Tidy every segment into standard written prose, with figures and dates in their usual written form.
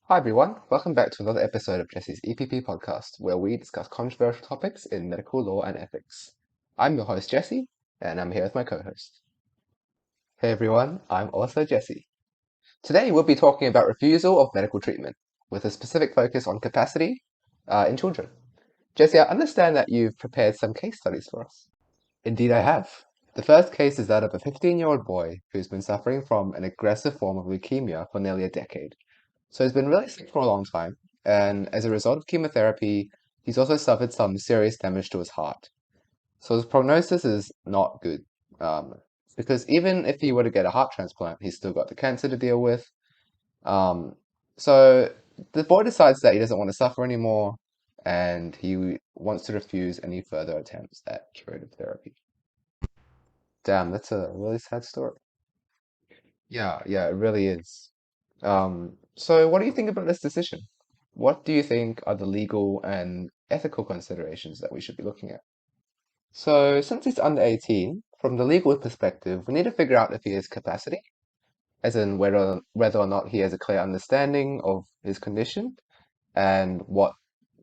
Hi everyone, welcome back to another episode of Jesse's EPP podcast, where we discuss controversial topics in medical law and ethics. I'm your host Jesse, and I'm here with my co-host. Hey everyone, I'm also Jesse. Today we'll be talking about refusal of medical treatment, with a specific focus on capacity in children. Jesse, I understand that you've prepared some case studies for us. Indeed, I have. The first case is that of a 15-year-old boy who's been suffering from an aggressive form of leukemia for nearly a decade. So he's been really sick for a long time, and as a result of chemotherapy, he's also suffered some serious damage to his heart. So his prognosis is not good, um, because even if he were to get a heart transplant, he's still got the cancer to deal with. Um, so the boy decides that he doesn't want to suffer anymore, and he wants to refuse any further attempts at curative therapy. Damn, that's a really sad story. Yeah, it really is. So what do you think about this decision? What do you think are the legal and ethical considerations that we should be looking at? So since he's under 18, from the legal perspective, we need to figure out if he has capacity, as in whether or not he has a clear understanding of his condition and what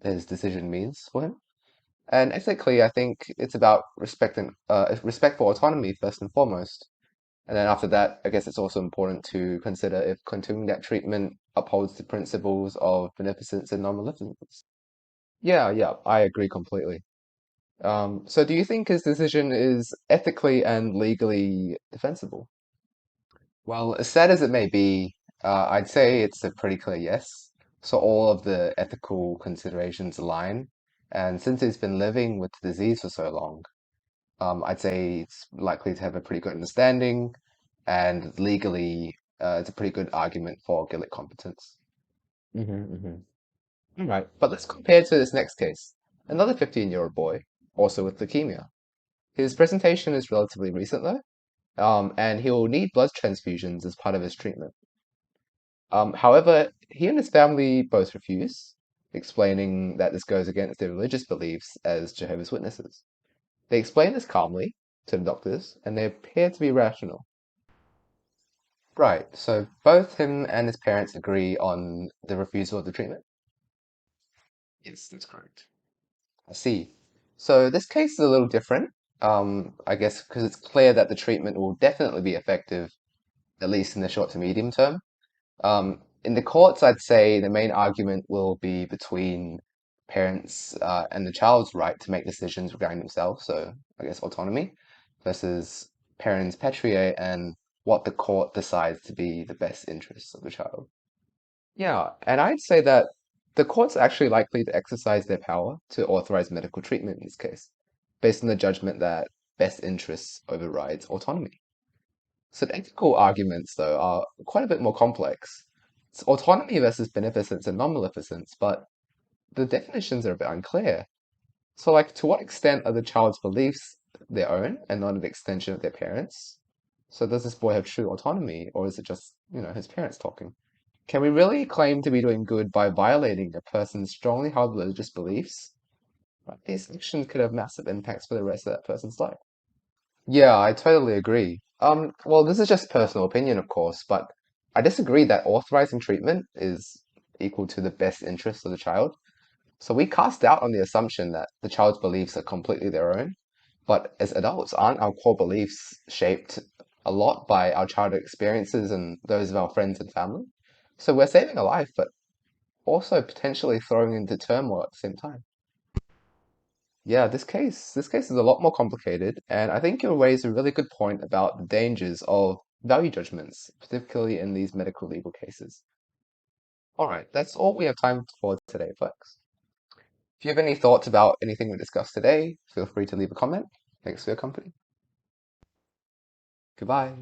his decision means for him. And ethically, I think it's about respect for autonomy first and foremost. And then after that, I guess it's also important to consider if continuing that treatment upholds the principles of beneficence and non-maleficence. Yeah, I agree completely. So do you think his decision is ethically and legally defensible? Well, as sad as it may be, I'd say it's a pretty clear yes. So all of the ethical considerations align. And since he's been living with the disease for so long, I'd say it's likely to have a pretty good understanding, and legally, it's a pretty good argument for guilt competence. Mm-hmm. All right, but let's compare to this next case. Another 15-year-old boy, also with leukemia. His presentation is relatively recent though, and he will need blood transfusions as part of his treatment. However, he and his family both refuse, explaining that this goes against their religious beliefs as Jehovah's Witnesses. They explain this calmly to the doctors, and they appear to be rational. Right, so both him and his parents agree on the refusal of the treatment? Yes, that's correct. I see. So this case is a little different, I guess, because it's clear that the treatment will definitely be effective, at least in the short to medium term. In the courts, I'd say the main argument will be between parents and the child's right to make decisions regarding themselves, so I guess autonomy, versus parents' patriae and what the court decides to be the best interests of the child. Yeah, and I'd say that the court's actually likely to exercise their power to authorize medical treatment in this case, based on the judgment that best interests overrides autonomy. So the ethical arguments, though, are quite a bit more complex. It's autonomy versus beneficence and non-maleficence, but the definitions are a bit unclear. So, like, to what extent are the child's beliefs their own and not an extension of their parents'? So does this boy have true autonomy, or is it just, his parents talking? Can we really claim to be doing good by violating a person's strongly held religious beliefs? Right, these actions could have massive impacts for the rest of that person's life. Yeah, I totally agree. Well, this is just personal opinion, of course, but I disagree that authorizing treatment is equal to the best interest of the child. So we cast doubt on the assumption that the child's beliefs are completely their own. But as adults, aren't our core beliefs shaped a lot by our childhood experiences and those of our friends and family? So we're saving a life, but also potentially throwing into turmoil at the same time. Yeah, this case is a lot more complicated, and I think you raise a really good point about the dangers of value judgments, particularly in these medical legal cases. All right, that's all we have time for today, folks. If you have any thoughts about anything we discussed today, feel free to leave a comment. Thanks for your company. Goodbye.